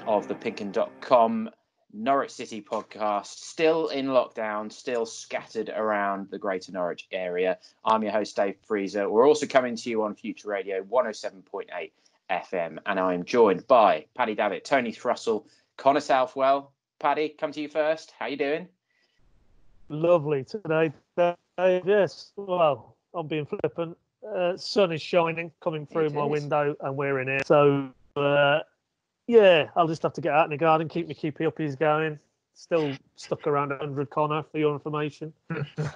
of the PinkUn Norwich City Podcast. Still in lockdown, still scattered around the Greater Norwich area. I'm your host, Dave Freezer. We're also coming to you on Future Radio 107.8 FM, and I'm joined by Paddy Davitt, Tony Thrussell, Connor Southwell. Paddy, come to you first. How you doing? Lovely today. Yes, well, I'm being flippant. Sun is shining, coming through my window, and we're in here. So, yeah, I'll just have to get out in the garden, keep my keepy-uppies going. Still stuck around 100, Connor, for your information.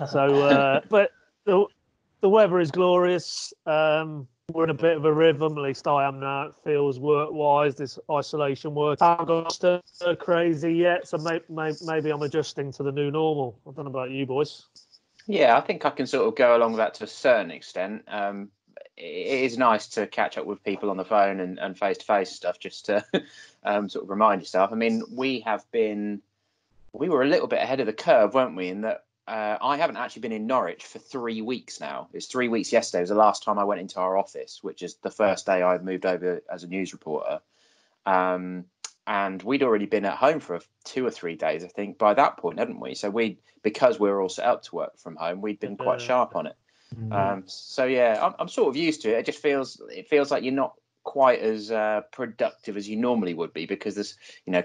So, but the weather is glorious. We're in a bit of a rhythm, at least I am now. It feels work-wise, this isolation work. I haven't got stir crazy yet, so maybe I'm adjusting to the new normal. I don't know about you boys. Yeah, I think I can sort of go along with that to a certain extent. It is nice to catch up with people on the phone and face-to-face stuff, just to sort of remind yourself. I mean, we were a little bit ahead of the curve, weren't we, in that I haven't actually been in Norwich for 3 weeks now. It was 3 weeks yesterday. It was the last time I went into our office, which is the first day I moved over as a news reporter. And we'd already been at home for 2 or 3 days, I think, by that point, hadn't we? So because we were all set up to work from home, we'd been quite sharp on it. So yeah, I'm sort of used to it. It feels like you're not quite as productive as you normally would be, because there's,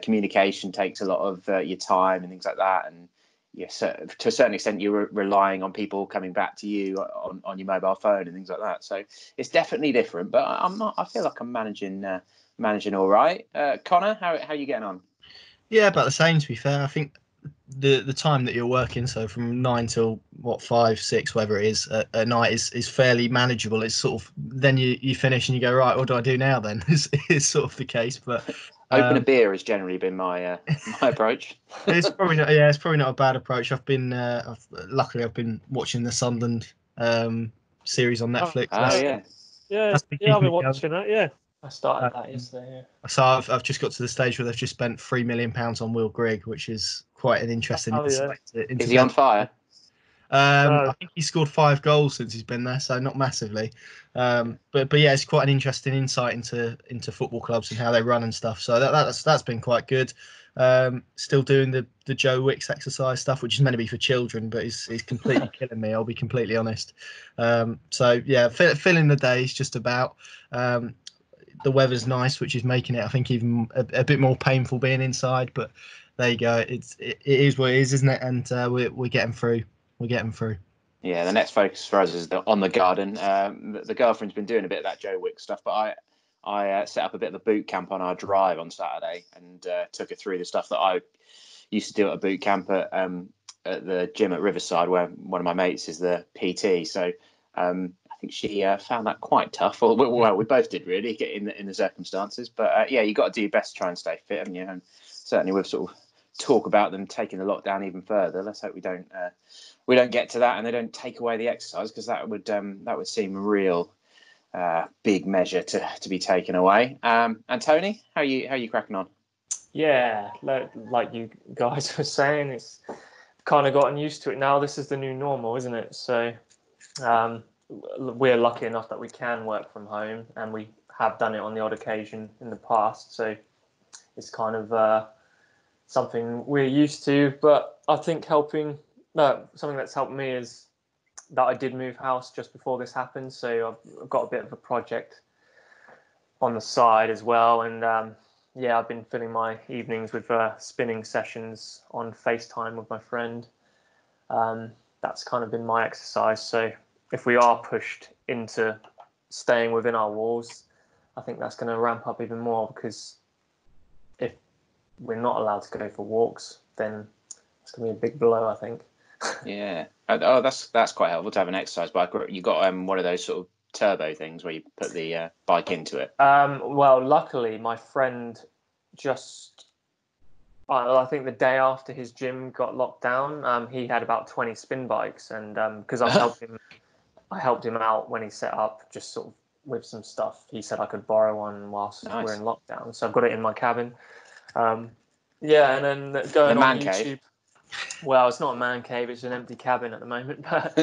communication takes a lot of your time and things like that. And yes, to a certain extent, you're relying on people coming back to you on your mobile phone and things like that. So it's definitely different, but I feel like I'm managing all right. Connor, how are you getting on? Yeah, about the same, to be fair. I think the time that you're working, so from 9 till 5, 6, whatever it is at night, is fairly manageable. It's sort of, then you finish and you go, right, what do I do now then? is sort of the case. But open a beer has generally been my approach. It's probably not a bad approach. I've been luckily I've been watching the Sunderland series on Netflix. I've been watching that. Yeah, I started that yesterday. Yeah. So I've just got to the stage where they've just spent £3 million on Will Grigg, which is quite an interesting insight. Is he on fire? I think he scored 5 goals since he's been there, so not massively. But yeah, it's quite an interesting insight into football clubs and how they run and stuff. So that's been quite good. Still doing the Joe Wicks exercise stuff, which is meant to be for children, but is completely killing me. I'll be completely honest. So yeah, filling the days just about. The weather's nice, which is making it, I think, even a bit more painful being inside. But there you go. It is what it is, isn't it? And we're getting through. We're getting through. Yeah, the next focus for us is on the garden. The girlfriend's been doing a bit of that Joe Wicks stuff, but I set up a bit of a boot camp on our drive on Saturday and took her through the stuff that I used to do at a boot camp at the gym at Riverside, where one of my mates is the PT. So I think she found that quite tough. Well, we both did, really, get in the circumstances. But yeah, you got to do your best to try and stay fit, haven't you? And certainly with sort of talk about them taking the lockdown even further. Let's hope we don't get to that and they don't take away the exercise, because that would seem a real big measure to be taken away. And Tony, how are you cracking on? Yeah, like you guys were saying, it's kind of gotten used to it now. This is the new normal, isn't it? So we're lucky enough that we can work from home, and we have done it on the odd occasion in the past. So it's kind of something we're used to. But I think something that's helped me is that I did move house just before this happened. So I've got a bit of a project on the side as well. And I've been filling my evenings with spinning sessions on FaceTime with my friend. That's kind of been my exercise. So if we are pushed into staying within our walls, I think that's going to ramp up even more, because if we're not allowed to go for walks, then it's going to be a big blow, I think. Yeah. Oh, that's quite helpful to have an exercise bike. You got one of those sort of turbo things where you put the bike into it. Well, luckily, my friend I think the day after his gym got locked down, he had about 20 spin bikes, and because I helped him out when he set up, just sort of with some stuff. He said I could borrow one whilst we're in lockdown, so I've got it in my cabin. And then going on YouTube. Cave. Well, it's not a man cave; it's an empty cabin at the moment. But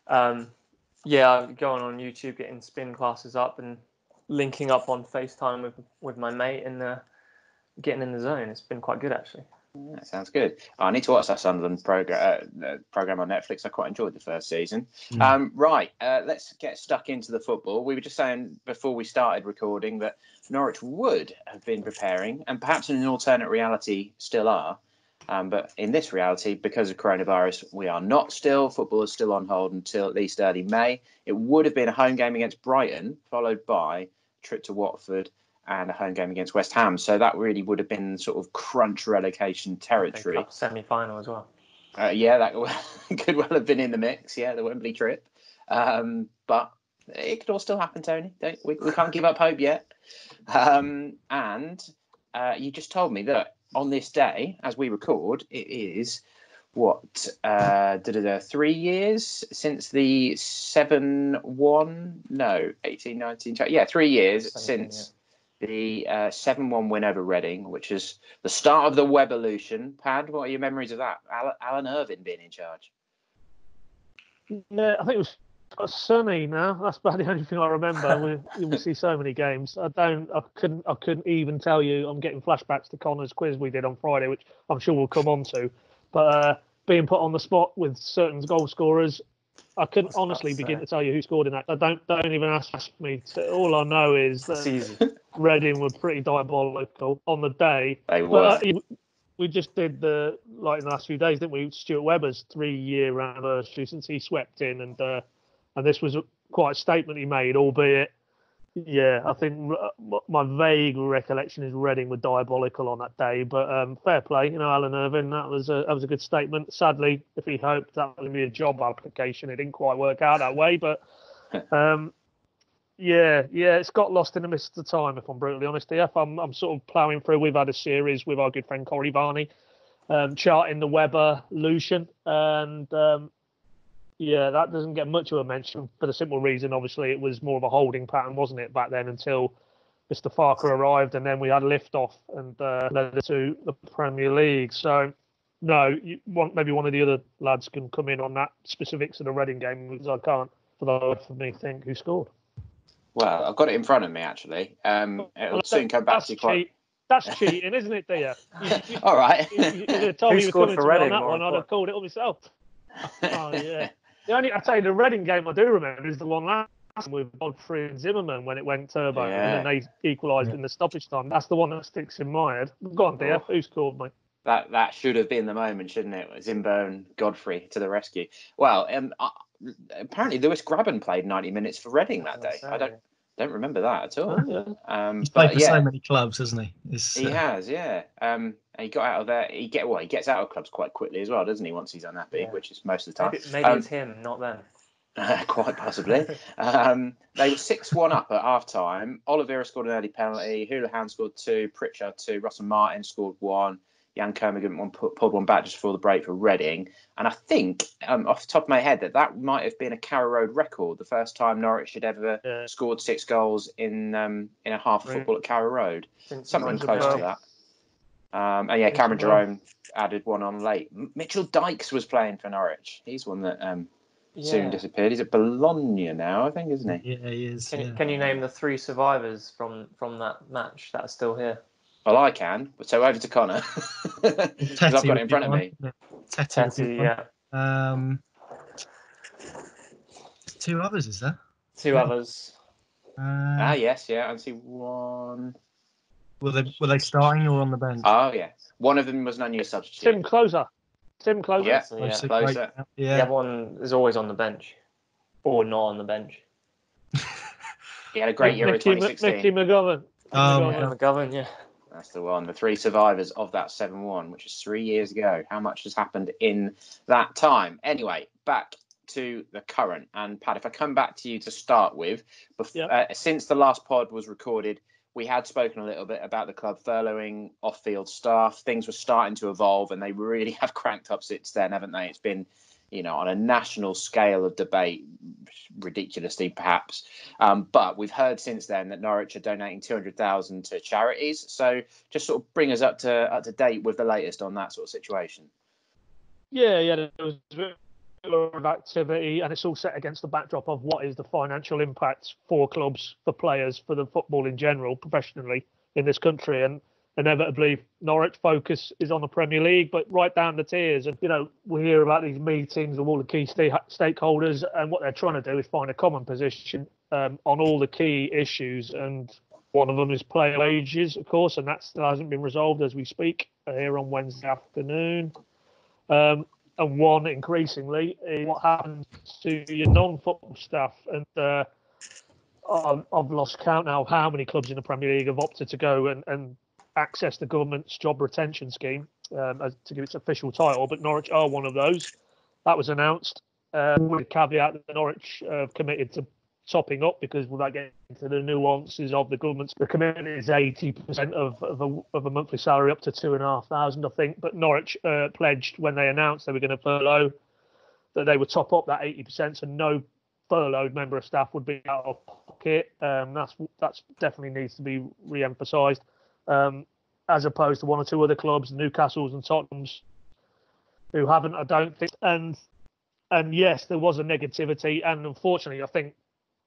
going on YouTube, getting spin classes up, and linking up on FaceTime with my mate, and getting in the zone. It's been quite good, actually. That sounds good. I need to watch that Sunderland program on Netflix. I quite enjoyed the first season. Right, let's get stuck into the football. We were just saying before we started recording that Norwich would have been preparing, and perhaps in an alternate reality still are. But in this reality, because of coronavirus, we are not still. Football is still on hold until at least early May. It would have been a home game against Brighton, followed by a trip to Watford and a home game against West Ham. So that really would have been sort of crunch relegation territory. Cup semi-final as well. Yeah, that could well have been in the mix. Yeah, the Wembley trip. But it could all still happen, Tony. We can't give up hope yet. And you just told me that on this day, as we record, it is, 3 years since the 7-1? No, 18, 19... Yeah, 3 years since... the 7-1 win over Reading, which is the start of the Webollution. Pad, what are your memories of that? Alan Irvine being in charge. Yeah, I think it was sunny now. That's about the only thing I remember. We see so many games. I couldn't even tell you. I'm getting flashbacks to Connor's quiz we did on Friday, which I'm sure we'll come on to. But being put on the spot with certain goal scorers, I couldn't honestly begin to tell you who scored in that. Don't even ask me. All I know is that Reading were pretty diabolical on the day. They were. But we just did in the last few days, didn't we? Stuart Webber's 3-year anniversary since he swept in, and this was quite a statement he made, albeit. Yeah, I think my vague recollection is Reading were diabolical on that day, but fair play, Alan Irvine. That was a good statement. Sadly, if he hoped that would be a job application, it didn't quite work out that way. But it's got lost in the mist of time. If I'm brutally honest here, I'm sort of ploughing through. We've had a series with our good friend Corey Varney, charting the Webollution, and that doesn't get much of a mention for the simple reason, obviously, it was more of a holding pattern, wasn't it, back then until Mr. Farker arrived, and then we had lift-off and led to the Premier League. So, no, maybe one of the other lads can come in on that specifics of the Reading game, because I can't, for the life of me, think who scored. Well, I've got it in front of me, actually. It'll soon come back to quite... That's cheating, isn't it, dear? All right. You told me you were coming to me on that one, I'd have called it up myself. Oh, yeah. I tell you, the Reading game I do remember is the one last with Godfrey and Zimmerman when it went turbo, and then they equalised in the stoppage time. That's the one that sticks in my head. Go on, dear. Who scored, mate? That should have been the moment, shouldn't it? Zimbo and Godfrey to the rescue. Well, apparently Lewis Grabban played 90 minutes for Reading that day. I don't remember that at all. Oh, yeah. He's played for so many clubs, hasn't he? He has, yeah. And he got out of there. He gets out of clubs quite quickly as well, doesn't he? Once he's unhappy, which is most of the time. Maybe it's him, not them. Quite possibly. They were 6-1 up at half time. Oliveira scored an early penalty. Houlihan scored 2. Pritchard 2. Russell Martin scored 1. Jan Kermigan pulled one back just before the break for Reading. And I think, off the top of my head, that might have been a Carrow Road record, the first time Norwich had ever scored 6 goals in a half of football at Carrow Road. Something close to that. And Cameron Jerome added one on late. Mitchell Dykes was playing for Norwich. He's one that soon disappeared. He's at Bologna now, I think, isn't he? Yeah, he is. Can you name the 3 survivors from that match that are still here? Well, I can. So over to Connor. Because I've got it in front of me. Tetty, yeah. 2 others, is there? 2 others. Yes, yeah. I see one. Were they starting or on the bench? Oh, yeah. One of them was an unused substitute. Tim Closer. Yeah, Closer. The other one is always on the bench. Or not on the bench. He had a great Euro 2016. Mickey McGovern. McGovern, yeah. That's the one. The 3 survivors of that 7-1, which is 3 years ago. How much has happened in that time? Anyway, back to the current. And Pat, if I come back to you to start with, since the last pod was recorded, we had spoken a little bit about the club furloughing off-field staff. Things were starting to evolve, and they really have cranked up since then, haven't they? It's been, on a national scale of debate, ridiculously perhaps. But we've heard since then that Norwich are donating 200,000 to charities. So just sort of bring us up to date with the latest on that sort of situation. Yeah, there was a lot of activity, and it's all set against the backdrop of what is the financial impact for clubs, for players, for the football in general, professionally in this country. And inevitably Norwich focus is on the Premier League, but right down the tiers. And, we hear about these meetings with all the key stakeholders, and what they're trying to do is find a common position on all the key issues. And one of them is player wages, of course, and that still hasn't been resolved as we speak here on Wednesday afternoon. And one, increasingly, is what happens to your non-football staff. And I've lost count now of how many clubs in the Premier League have opted to go and access the government's job retention scheme to give its official title, but Norwich are one of those. That was announced with a caveat that Norwich have committed to topping up, because without getting into the nuances of the government's, the commitment is 80% of a monthly salary up to £2,500, I think. But Norwich pledged when they announced they were going to furlough that they would top up that 80%, so no furloughed member of staff would be out of pocket. That's definitely needs to be re-emphasised. As opposed to one or two other clubs, Newcastle's and Tottenham's, who haven't, I don't think. And yes, there was a negativity, and unfortunately, I think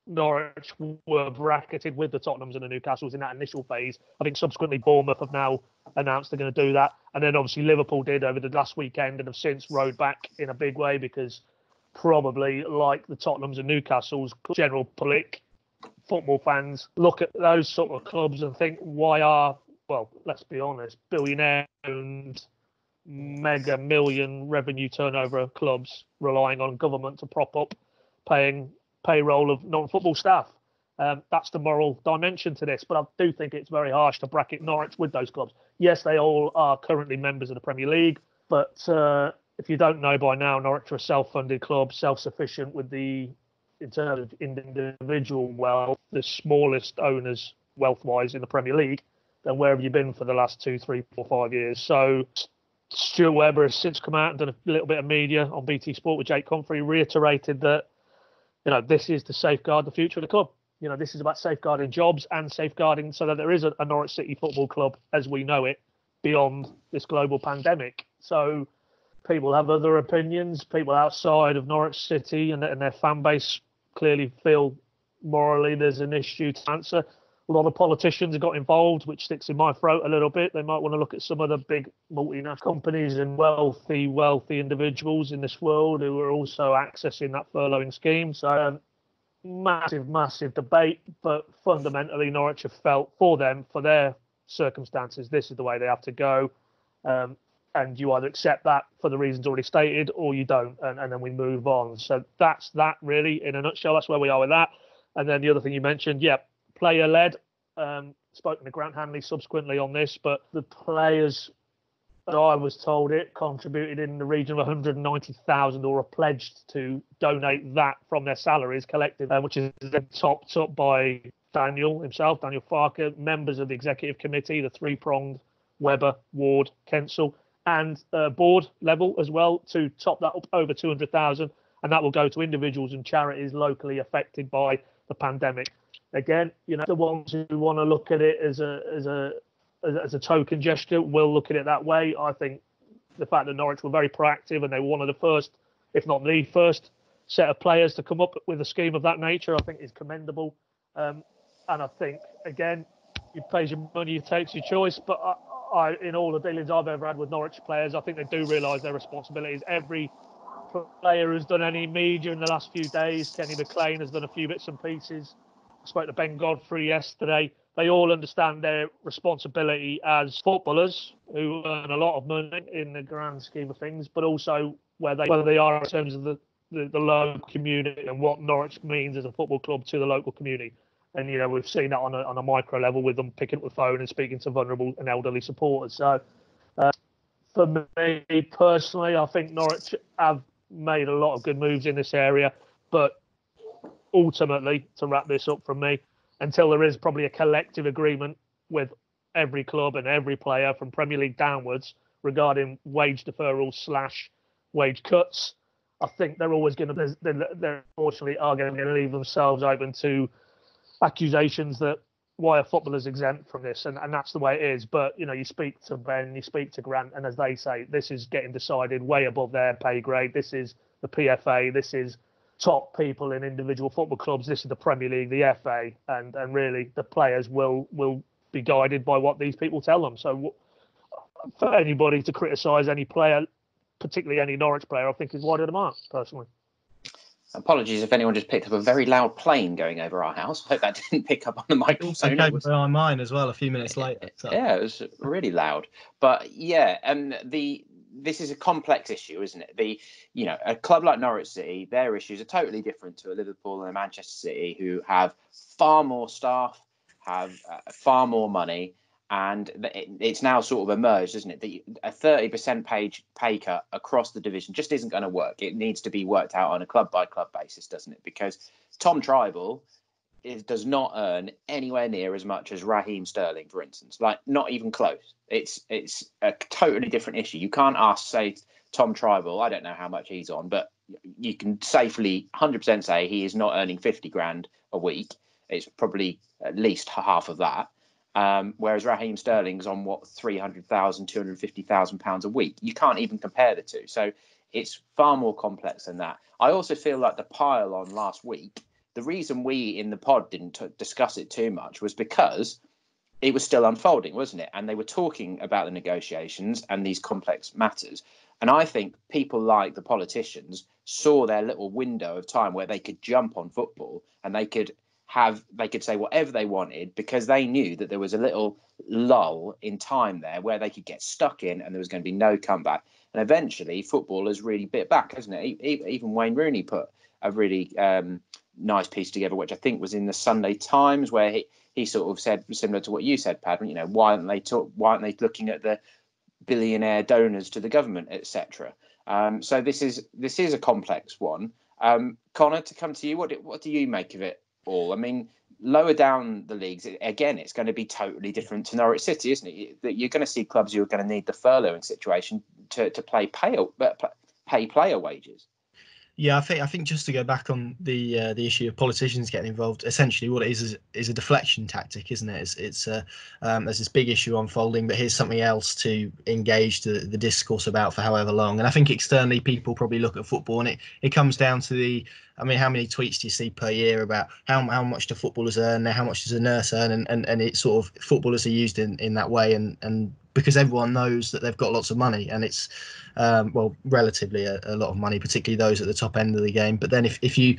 Norwich were bracketed with the Tottenhams and the Newcastles in that initial phase. I think subsequently Bournemouth have now announced they're going to do that, and then obviously Liverpool did over the last weekend and have since rode back in a big way, because probably like the Tottenhams and Newcastles, general public football fans look at those sort of clubs and think, why are, well, let's be honest, billionaire-owned, mega million revenue turnover clubs relying on government to prop up paying payroll of non-football staff? That's the moral dimension to this, but I do think it's very harsh to bracket Norwich with those clubs. Yes, they all are currently members of the Premier League, but if you don't know by now, Norwich are a self-funded club, self-sufficient in terms of individual wealth, the smallest owners wealth-wise in the Premier League. Then where have you been for the last 2, 3, 4, 5 years? So Stuart Webber has since come out and done a little bit of media on BT Sport with Jake Comfrey, reiterated that, this is to safeguard the future of the club. This is about safeguarding jobs and safeguarding so that there is a Norwich City Football Club as we know it beyond this global pandemic. So people have other opinions. People outside of Norwich City and their fan base clearly feel morally there's an issue to answer. A lot of politicians have got involved, which sticks in my throat a little bit. They might want to look at some of the big multinational companies and wealthy individuals in this world who are also accessing that furloughing scheme. So massive debate, but fundamentally Norwich have felt for their circumstances, this is the way they have to go. And you either accept that for the reasons already stated or you don't, and then we move on. So that's that really in a nutshell. That's where we are with that. And then the other thing you mentioned, player-led. Spoken to Grant Hanley subsequently on this, but the players, as I was told, contributed in the region of 190,000 or are pledged to donate that from their salaries collected, which is then topped up by Daniel himself, Daniel Farker, members of the executive committee, the three-pronged Webber, Ward, Kensel, and board level as well to top that up over 200,000, and that will go to individuals and charities locally affected by the pandemic. Again, the ones who want to look at it as a token gesture will look at it that way. I think the fact that Norwich were very proactive and they were one of the first, if not the first, set of players to come up with a scheme of that nature, I think is commendable. And I think, again, you pays your money, you takes your choice. But I, in all the dealings I've ever had with Norwich players, I think they do realise their responsibilities. Every player who's done any media in the last few days, Kenny McLean has done a few bits and pieces. I spoke to Ben Godfrey yesterday. They all understand their responsibility as footballers who earn a lot of money in the grand scheme of things, but also where they are in terms of the local community and what Norwich means as a football club to the local community. And, we've seen that on a micro level with them picking up the phone and speaking to vulnerable and elderly supporters. So for me personally, I think Norwich have made a lot of good moves in this area, but ultimately, to wrap this up from me, until there is probably a collective agreement with every club and every player from Premier League downwards regarding wage deferrals / wage cuts, I think they're always going to, they unfortunately are going to leave themselves open to accusations that why are footballers exempt from this, and that's the way it is. But you speak to Ben, you speak to Grant, and as they say, this is getting decided way above their pay grade. This is the PFA, this is top people in individual football clubs, this is the Premier League, the FA, and really the players will be guided by what these people tell them. So for anybody to criticise any player, particularly any Norwich player, I think is wide of the mark, personally. Apologies if anyone just picked up a very loud plane going over our house. I hope that didn't pick up on the microphone. It came on mine as well a few minutes later. So. Yeah, it was really loud. But yeah, this is a complex issue, isn't it? A club like Norwich City, their issues are totally different to a Liverpool and a Manchester City, who have far more staff, have far more money, and it's now sort of emerged, isn't it? A 30% pay cut across the division just isn't going to work. It needs to be worked out on a club-by-club basis, doesn't it? Because Tom Tribal does not earn anywhere near as much as Raheem Sterling, for instance. Like, not even close. It's a totally different issue. You can't say Tom Tribal, I don't know how much he's on, but you can safely 100% say he is not earning 50 grand a week. It's probably at least half of that. Whereas Raheem Sterling's on 300,000, 250,000 pounds a week. You can't even compare the two. So it's far more complex than that. I also feel like the pile on last week, the reason we in the pod didn't discuss it too much was because it was still unfolding, wasn't it? And they were talking about the negotiations and these complex matters. And I think people like the politicians saw their little window of time where they could jump on football and they could say whatever they wanted, because they knew that there was a little lull in time there where they could get stuck in and there was going to be no comeback. And eventually football has really bit back, hasn't it? Even Wayne Rooney put a really nice piece together, which I think was in the Sunday Times, where he sort of said, similar to what you said, Pad, why aren't they looking at the billionaire donors to the government, etc. So this is a complex one. Connor, to come to you, what do you make of it all? I mean, lower down the leagues, again, it's going to be totally different to Norwich City, isn't it? That you're going to see clubs who are going to need the furloughing situation to pay player wages. Yeah, I think just to go back on the issue of politicians getting involved, essentially what it is a deflection tactic, isn't it? It's there's this big issue unfolding, but here's something else to engage the discourse about for however long. And I think externally people probably look at football and it comes down to how many tweets do you see per year about how much do footballers earn, how much does a nurse earn, and it's sort of footballers are used in that way, and because everyone knows that they've got lots of money, and it's relatively a lot of money, particularly those at the top end of the game. But then if you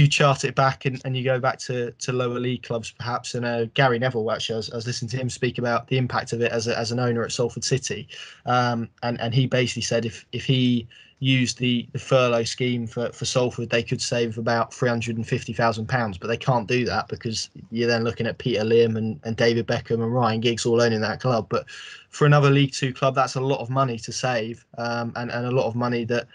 chart it back and you go back to lower league clubs perhaps, and Gary Neville, actually, I was listening to him speak about the impact of it as an owner at Salford City, and he basically said if he used the furlough scheme for Salford, they could save about £350,000, but they can't do that because you're then looking at Peter Lim and David Beckham and Ryan Giggs all owning that club. But for another League Two club, that's a lot of money to save, and a lot of money that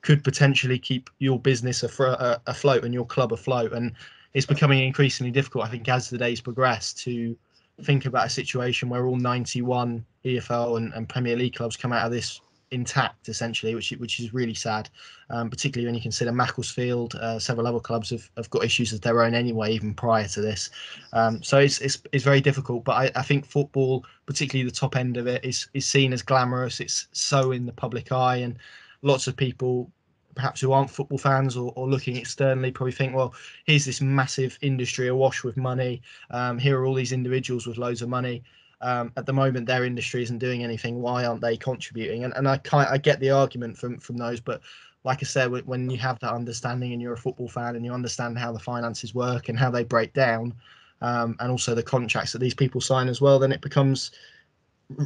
could potentially keep your business afloat and your club afloat. And it's becoming increasingly difficult, I think, as the days progress, to think about a situation where all 91 EFL and Premier League clubs come out of this intact, essentially, which is really sad, particularly when you consider Macclesfield, several other clubs have got issues of their own anyway, even prior to this. So it's very difficult, but I think football, particularly the top end of it, is seen as glamorous. It's so in the public eye, and lots of people perhaps who aren't football fans or looking externally probably think, well, here's this massive industry awash with money, here are all these individuals with loads of money. At the moment, their industry isn't doing anything. Why aren't they contributing? And I get the argument from those, but like I said, when you have that understanding and you're a football fan and you understand how the finances work and how they break down, and also the contracts that these people sign as well, then it becomes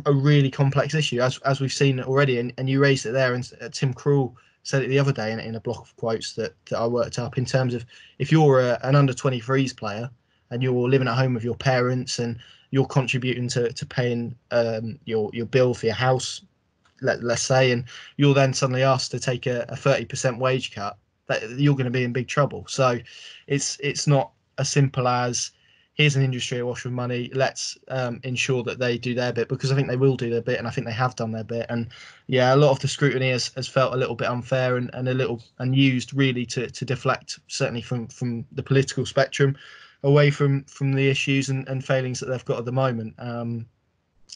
a really complex issue, as we've seen already. And you raised it there, and Tim Krul said it the other day in a block of quotes that I worked up, in terms of if you're an under 23s player and you're living at home with your parents and you're contributing to paying your bill for your house, let's say, and you're then suddenly asked to take a 30% wage cut, that you're going to be in big trouble. So it's not as simple as here's an industry awash with money, let's ensure that they do their bit, because I think they will do their bit, and I think they have done their bit. And yeah, a lot of the scrutiny has felt a little bit unfair and used really to deflect, certainly from the political spectrum, away from the issues and failings that they've got at the moment.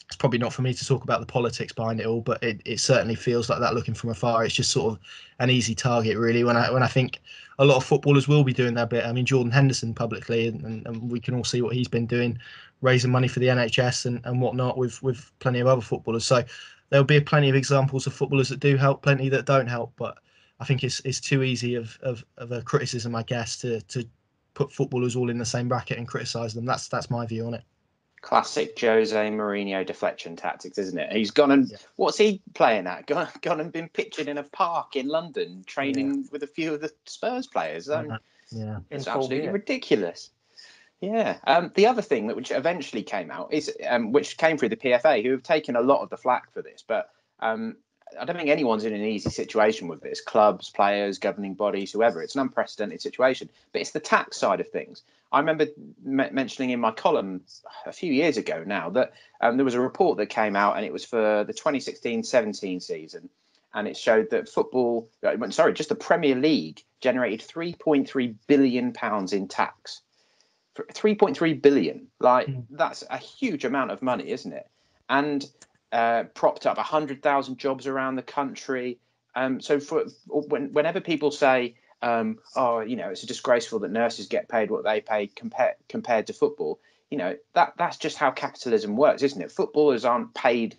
it's probably not for me to talk about the politics behind it all, but it certainly feels like that looking from afar. It's just sort of an easy target, really, when I think a lot of footballers will be doing their bit. I mean, Jordan Henderson publicly, and we can all see what he's been doing, raising money for the NHS and whatnot with plenty of other footballers. So there'll be plenty of examples of footballers that do help, plenty that don't help. But I think it's too easy of a criticism, I guess, to put footballers all in the same bracket and criticise them. That's my view on it. Classic Jose Mourinho deflection tactics, isn't it? He's gone and what's he playing at? Gone and been pitching in a park in London, training with a few of the Spurs players. It's absolutely ridiculous. Yeah. The other thing which eventually came out is which came through the PFA, who have taken a lot of the flack for this, but I don't think anyone's in an easy situation with this. Clubs, players, governing bodies, whoever. It's an unprecedented situation. But it's the tax side of things. I remember mentioning in my column a few years ago now that there was a report that came out, and it was for the 2016-17 season. And it showed that just the Premier League generated £3.3 billion in tax. 3.3 billion. That's a huge amount of money, isn't it? And propped up 100,000 jobs around the country. So whenever people say, it's disgraceful that nurses get paid what they pay compared to football, that's just how capitalism works, isn't it? Footballers aren't paid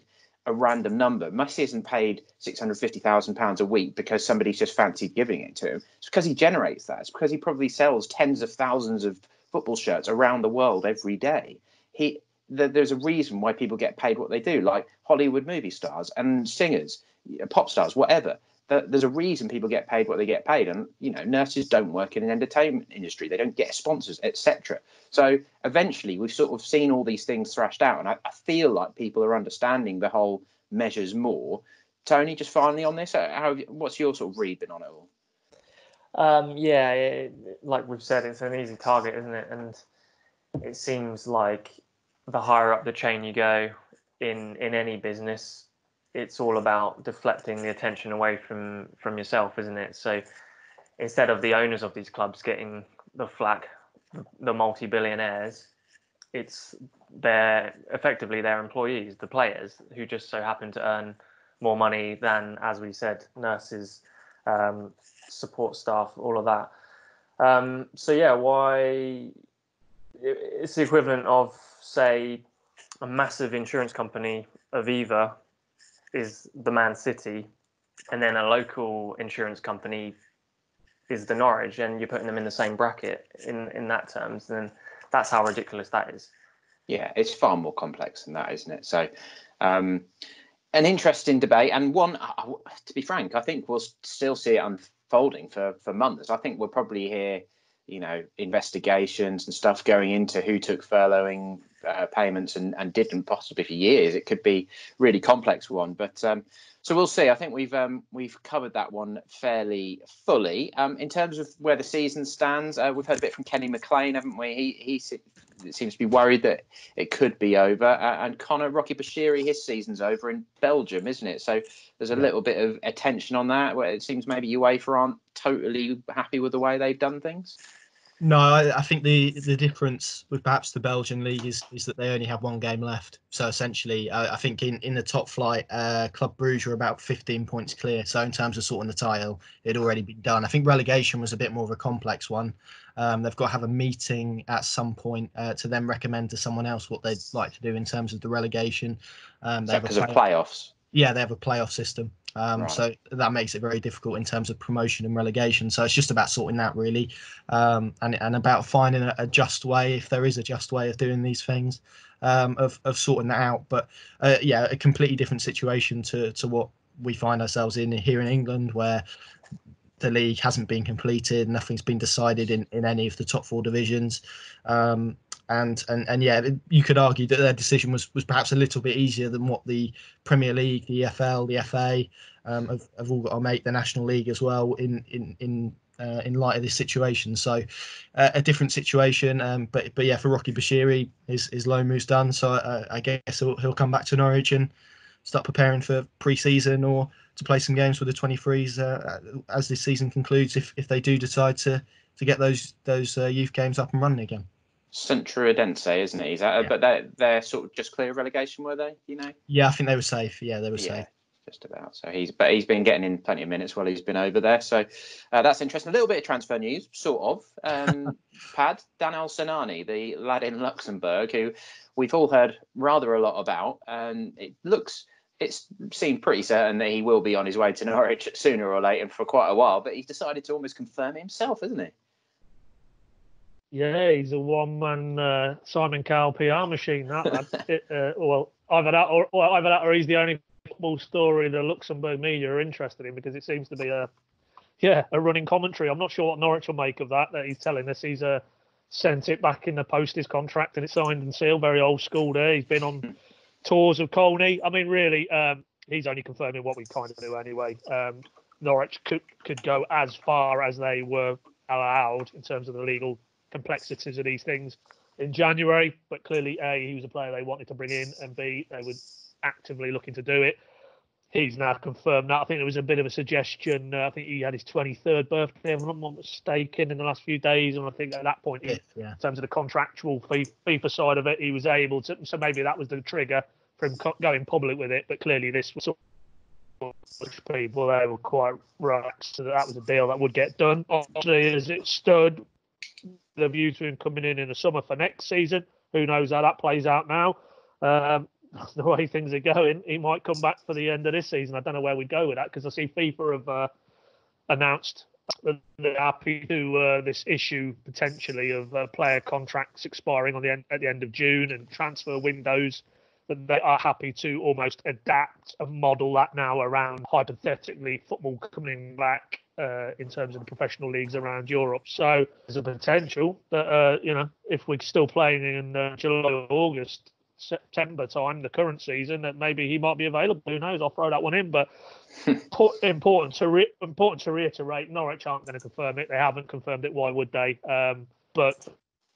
a random number. Messi isn't paid £650,000 a week because somebody's just fancied giving it to him. It's because he generates that. It's because he probably sells tens of thousands of football shirts around the world every day. There's a reason why people get paid what they do, like Hollywood movie stars and singers, pop stars, whatever. There's a reason people get paid what they get paid. And, nurses don't work in an entertainment industry. They don't get sponsors, etc. So eventually we've sort of seen all these things thrashed out. And I feel like people are understanding the whole measures more. Tony, just finally on this, what's your sort of read been on it all? Like we've said, it's an easy target, isn't it? And it seems like the higher up the chain you go in any business, it's all about deflecting the attention away from yourself, isn't it? So instead of the owners of these clubs getting the flack, the multi-billionaires, it's effectively their employees, the players, who just so happen to earn more money than, as we said, nurses, support staff, all of that. Why it's the equivalent of, say, a massive insurance company, Aviva, is the Man City, and then a local insurance company is the Norwich, and you're putting them in the same bracket in that terms, then that's how ridiculous that is. Yeah, it's far more complex than that, isn't it? So an interesting debate, and one, to be frank, I think we'll still see it unfolding for months. I think we'll probably hear investigations and stuff going into who took furloughing payments and didn't, possibly for years. It could be really complex one, but so we'll see. I think we've covered that one fairly fully. In terms of where the season stands, we've heard a bit from Kenny McLean, haven't we? He seems to be worried that it could be over. And Conor Rocky Bashiri, his season's over in Belgium, isn't it? So there's a little bit of attention on that, where it seems maybe UEFA aren't totally happy with the way they've done things. No, I think the difference with perhaps the Belgian League is that they only have one game left. So essentially, I think in the top flight, Club Brugge are about 15 points clear. So in terms of sorting the title, it had already been done. I think relegation was a bit more of a complex one. They've got to have a meeting at some point to then recommend to someone else what they'd like to do in terms of the relegation. Because of playoffs? Yeah, they have a playoff system. Right. So that makes it very difficult in terms of promotion and relegation. So it's just about sorting that, really, and about finding a just way, if there is a just way of doing these things, of sorting that out. But a completely different situation to what we find ourselves in here in England, where the league hasn't been completed, nothing's been decided in any of the top four divisions. And you could argue that their decision was perhaps a little bit easier than what the Premier League, the EFL, the FA have all got to make, the National League as well, in light of this situation. So a different situation, but for Rocky Bashiri, his loan move's done. So I guess he'll come back to Norwich and start preparing for pre-season or to play some games with the 23s as this season concludes, if they do decide to get those youth games up and running again. Centrodense, isn't he? But they're sort of just clear of relegation, were they? You know? Yeah, I think they were safe. Yeah, they were safe. Just about. So he's been getting in plenty of minutes while he's been over there. So that's interesting. A little bit of transfer news, sort of. Pad, Daniel Senani, the lad in Luxembourg, who we've all heard rather a lot about, and it's seemed pretty certain that he will be on his way to Norwich sooner or later for quite a while. But he's decided to almost confirm it himself, isn't he? Yeah, he's a one-man Simon Cowell PR machine. That lad. Well, either that or he's the only football story the Luxembourg media are interested in, because it seems to be a running commentary. I'm not sure what Norwich will make of that he's telling us he's sent it back in the post, his contract, and it's signed and sealed. Very old school there. He's been on tours of Colney. I mean, really, he's only confirming what we kind of knew anyway. Norwich could go as far as they were allowed in terms of the legal complexities of these things in January, but clearly A, he was a player they wanted to bring in, and B, they were actively looking to do it. He's now confirmed that. I think there was a bit of a suggestion. I think he had his 23rd birthday, if I'm not mistaken, in the last few days. And I think at that point, in terms of the contractual FIFA side of it, he was able to. So maybe that was the trigger for him going public with it. But clearly, this was people, they were quite right. So that was a deal that would get done. Obviously, as it stood, the view to him coming in the summer for next season. Who knows how that plays out now? The way things are going, he might come back for the end of this season. I don't know where we'd go with that, because I see FIFA have announced that they're happy to this issue potentially of player contracts expiring at the end of June and transfer windows, that they are happy to almost adapt and model that now around, hypothetically, football coming back in terms of the professional leagues around Europe. So there's a potential that, if we're still playing in July or August, September time, the current season, that maybe he might be available. Who knows? I'll throw that one in. But important to reiterate, Norwich aren't going to confirm it. They haven't confirmed it. Why would they? But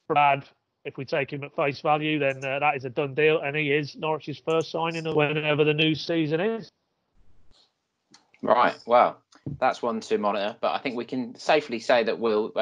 Brad, if we take him at face value, then that is a done deal, and he is Norwich's first signing of whenever the new season is. Right. Well, that's one to monitor. But I think we can safely say that we'll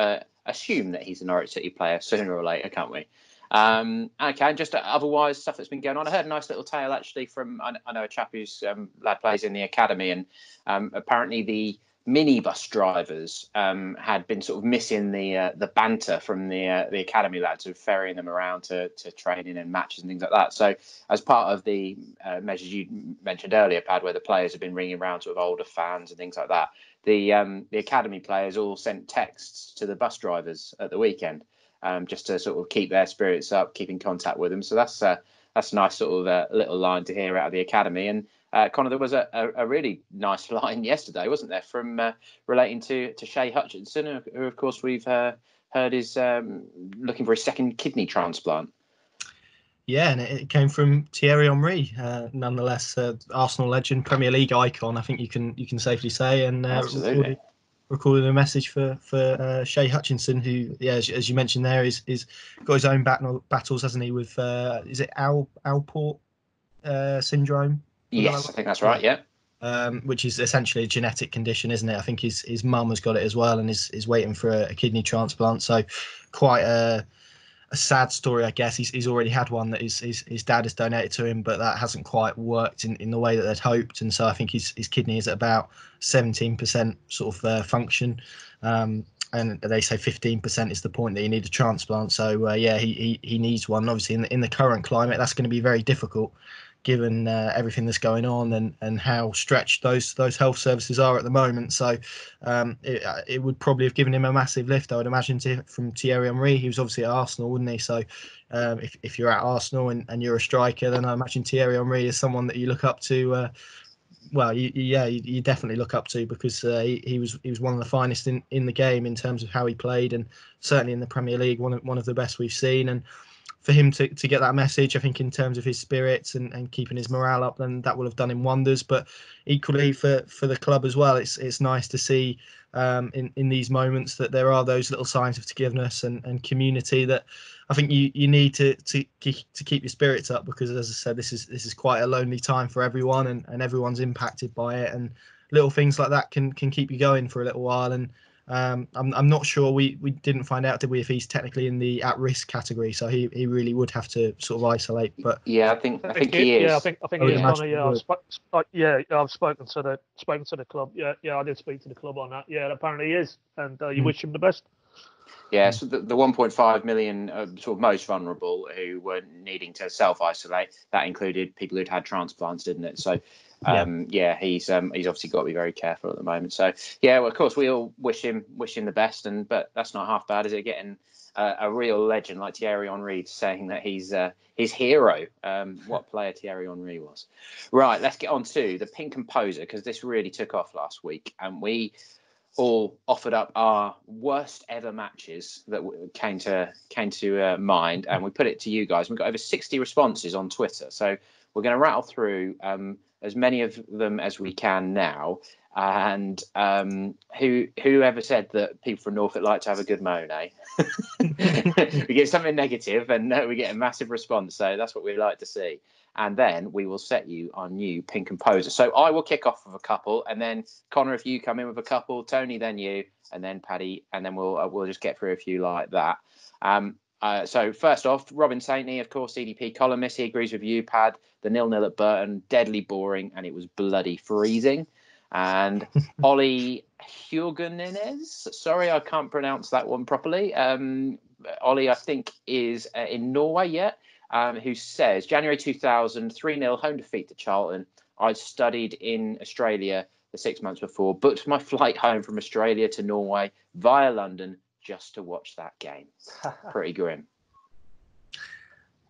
assume that he's a Norwich City player sooner or later, can't we? Okay, just otherwise stuff that's been going on. I heard a nice little tale actually from I know a chap whose lad plays in the academy, and apparently the minibus drivers had been sort of missing the banter from the academy lads, of ferrying them around to training and matches and things like that. So as part of the measures you mentioned earlier, Pad, where the players have been ringing around sort of older fans and things like that, the academy players all sent texts to the bus drivers at the weekend. Just to sort of keep their spirits up, keep in contact with them. So that's a nice sort of little line to hear out of the academy. And Connor, there was a really nice line yesterday, wasn't there, from relating to Shay Hutchinson, who of course we've heard is looking for a second kidney transplant. Yeah, and it came from Thierry Emery, nonetheless, Arsenal legend, Premier League icon, I think you can safely say, and absolutely. Recorded a message for Shay Hutchinson, who, as you mentioned there, is got his own battles, hasn't he, with is it Alport syndrome? Yes, I think that's right. Yeah. Which is essentially a genetic condition, isn't it? I think his mum has got it as well, and is waiting for a kidney transplant. So quite a sad story, I guess. He's already had one that his dad has donated to him, but that hasn't quite worked in the way that they'd hoped. And so I think his kidney is at about 17% sort of function. And they say 15% is the point that you need a transplant. So he needs one. Obviously, in the current climate, that's going to be very difficult, given everything that's going on and how stretched those health services are at the moment. So it would probably have given him a massive lift, I would imagine, from Thierry Emery. He was obviously at Arsenal, wouldn't he? So if you're at Arsenal and you're a striker, then I imagine Thierry Emery is someone that you look up to. You definitely look up to, because he was one of the finest in the game in terms of how he played, and certainly in the Premier League, one of the best we've seen. And for him to get that message, I think in terms of his spirits and keeping his morale up, then that will have done him wonders. But equally for the club as well, it's nice to see in these moments that there are those little signs of togetherness and community that I think you need to keep your spirits up, because, as I said, this is quite a lonely time for everyone, and everyone's impacted by it, and little things like that can keep you going for a little while. And I'm not sure. We didn't find out, did we, if he's technically in the at-risk category? So he really would have to sort of isolate. But yeah, I think he is. Yeah, I think he is. Connor, I've spoken to the club. Yeah, I did speak to the club on that. Yeah, apparently he is, and you wish him the best. Yeah, so the 1.5 million sort of most vulnerable who were needing to self-isolate, that included people who'd had transplants, didn't it? So, he's obviously got to be very careful at the moment. So, yeah, well, of course, we all wish him the best, but that's not half bad, is it? Getting a real legend like Thierry Emery saying that he's his hero. What player Thierry Emery was. Right, let's get on to the Pink Composer, because this really took off last week, and we all offered up our worst ever matches that came to mind, and we put it to you guys. We've got over 60 responses on Twitter, so we're going to rattle through as many of them as we can now. And whoever said that people from Norfolk like to have a good moan, eh? We get something negative and we get a massive response, so that's what we like to see. And then we will set you our new Pink Composer. So I will kick off with a couple, and then Connor, if you come in with a couple, Tony, then you, and then Paddy, and then we'll just get through a few like that. So first off, Robin Saintney, of course, CDP columnist. He agrees with you, Pad. The 0-0 at Burton, deadly boring, and it was bloody freezing. And Ollie Hugenines, sorry, I can't pronounce that one properly. Ollie, I think, is in Norway yet. Who says, January 2000, 3-0 home defeat to Charlton. I'd studied in Australia the 6 months before, booked my flight home from Australia to Norway via London just to watch that game. Pretty grim.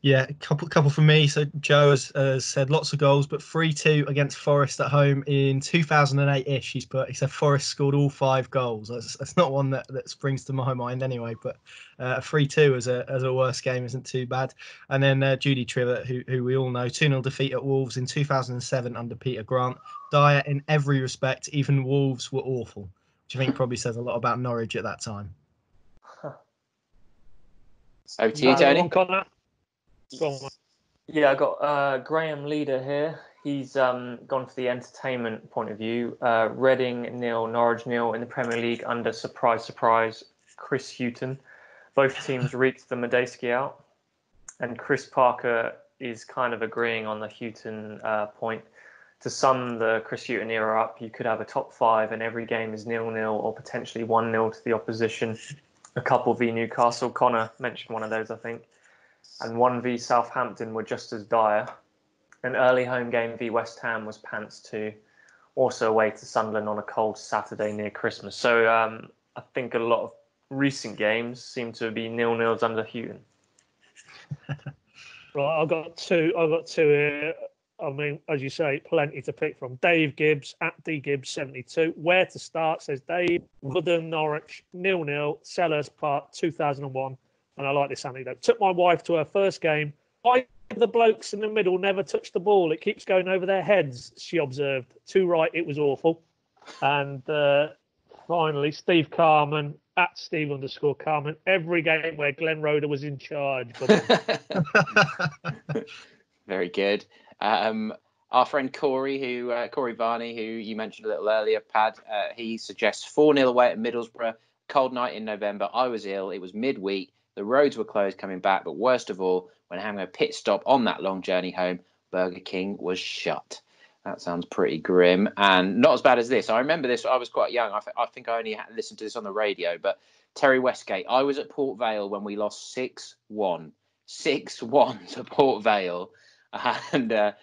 Yeah, a couple from me. So Joe has said lots of goals, but 3-2 against Forest at home in 2008-ish. He said Forest scored all 5 goals. That's not one that springs to my mind anyway. But 3-2 as a worst game isn't too bad. And then Judy Trivett, who we all know, 2-0 defeat at Wolves in 2007 under Peter Grant. Dire in every respect. Even Wolves were awful, which I think probably says a lot about Norwich at that time. Over to you, Tony. Yeah, I got Graham Leader here. He's gone for the entertainment point of view. Reading 0, Norwich 0 in the Premier League under, surprise, Chris Hughton. Both teams reeked the Medeski out. And Chris Parker is kind of agreeing on the Hughton point. To sum the Chris Hughton era up, you could have a top 5 and every game is 0-0 or potentially 1-0 to the opposition. A couple v Newcastle. Connor mentioned one of those, I think. And 1 v Southampton were just as dire. An early home game v West Ham was pants too. Also away to Sunderland on a cold Saturday near Christmas. So I think a lot of recent games seem to be 0-0s under Hughton. Right, I've got two here. I mean, as you say, plenty to pick from. Dave Gibbs at dgibbs72. Where to start, says Dave. Woodham, Norwich, 0-0, Selhurst Park, 2001. And I like this anecdote. Took my wife to her first game. Why the blokes in the middle never touch the ball? It keeps going over their heads, she observed. Too right, it was awful. And finally, Steve Carman at Steve_Carman. Every game where Glenn Roeder was in charge. Very good. Our friend Corey Varney, who you mentioned a little earlier, Pad, he suggests 4-0 away at Middlesbrough. Cold night in November. I was ill. It was midweek. The roads were closed coming back, but worst of all, when having a pit stop on that long journey home, Burger King was shut. That sounds pretty grim, and not as bad as this. I remember this. I was quite young. I think I only listened to this on the radio, but Terry Westgate. I was at Port Vale when we lost 6-1. 6-1 to Port Vale, and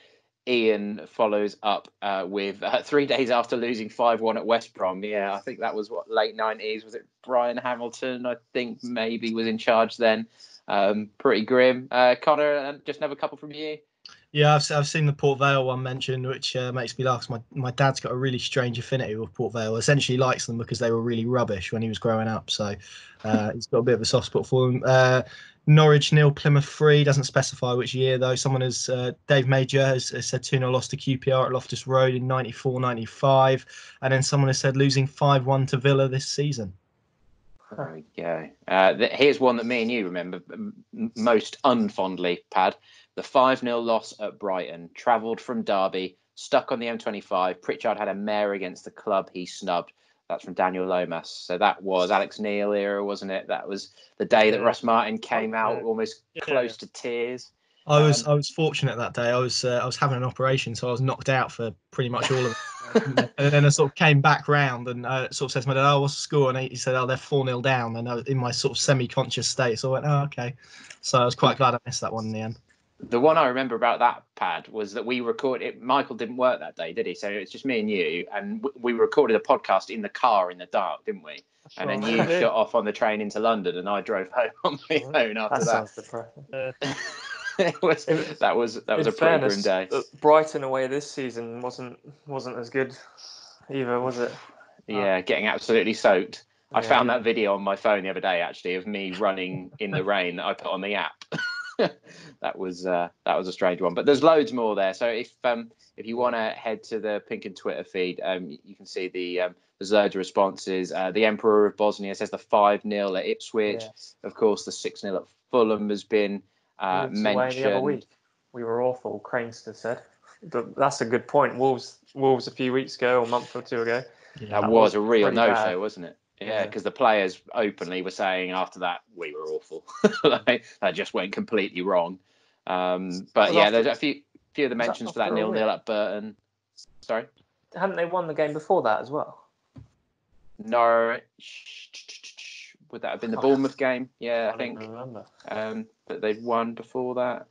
Ian follows up with 3 days after losing 5-1 at West Brom. Yeah, I think that was late 90s. Was it Brian Hamilton? I think maybe was in charge then. Pretty grim. Connor, just another couple from you. Yeah, I've seen the Port Vale one mentioned, which makes me laugh. My dad's got a really strange affinity with Port Vale. Essentially likes them because they were really rubbish when he was growing up. So he's got a bit of a soft spot for them. Norwich 0, Plymouth 3. Doesn't specify which year though. Someone has Dave Major has said 2-0 loss to QPR at Loftus Road in 94-95, and then someone has said losing 5-1 to Villa this season. There we go. Here's one that me and you remember most unfondly, Pad. The 5-0 loss at Brighton. Travelled from Derby, stuck on the M25. Pritchard had a mare against the club he snubbed. That's from Daniel Lomas. So that was Alex Neil era, wasn't it? That was the day that Russ Martin came out almost close to tears. I was fortunate that day. I was having an operation, so I was knocked out for pretty much all of it. And then I sort of came back round and sort of said to my dad, "Oh, what's the score?" And he said, "Oh, they're 4-0 down." And I was in my sort of semi-conscious state, so I went, "Oh, okay." So I was quite glad I missed that one in the end. The one I remember about that, Pad, was that we recorded it. Michael didn't work that day, did he? So it's just me and you, and we recorded a podcast in the car in the dark, didn't we? That's and right. then you shot off on the train into London, and I drove home on my own after that. Sounds depressing. That was a pretty grim day. Brighton away this season wasn't as good either, was it? Yeah, getting absolutely soaked. I found that video on my phone the other day, actually, of me running in the rain that I put on the app. That was a strange one, but there's loads more there. So if you want to head to the PinkUn Twitter feed, you can see there's loads of responses. The Emperor of Bosnia says the 5-0 at Ipswich. Yes. Of course, the 6-0 at Fulham has been mentioned. The other week. We were awful, Cranester said. But that's a good point. Wolves a few weeks ago, or a month or two ago. Yeah, that was a real no-show, wasn't it? Yeah, because the players openly were saying after that we were awful. That just went completely wrong. But yeah, there's a few of the mentions for that 0-0 at Burton. Sorry, hadn't they won the game before that as well? Norwich. Would that have been the Bournemouth game? Yeah, I think. I don't remember. That they'd won before that.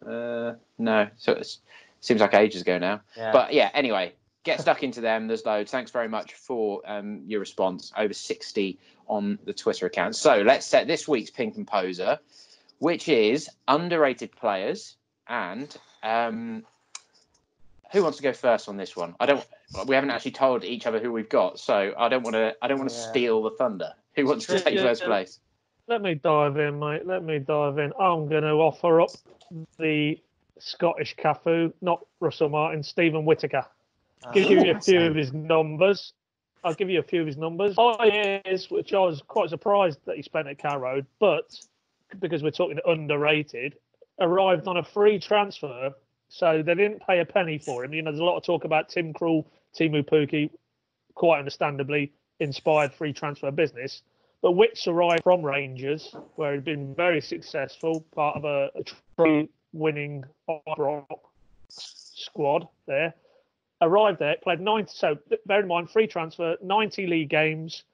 No, so it seems like ages ago now. Yeah. But yeah, anyway. Get stuck into them. There's loads. Thanks very much for your response. Over 60 on the Twitter account. So let's set this week's Pink and Poser, which is underrated players. And who wants to go first on this one? We haven't actually told each other who we've got, so I don't want to steal the thunder. Who wants to take first place? Let me dive in, mate. I'm going to offer up the Scottish Cafu, not Russell Martin, Stephen Whittaker. Give you a few of his numbers. I'll give you a few of his numbers. 5 years, which I was quite surprised that he spent at Carrow Road, but because we're talking underrated, arrived on a free transfer, so they didn't pay a penny for him. You know, there's a lot of talk about Tim Krul, Timu Pukki, quite understandably inspired free transfer business. But Wicks arrived from Rangers, where he'd been very successful, part of a true winning squad there. Arrived there, played 90. So bear in mind, free transfer, 90 league games.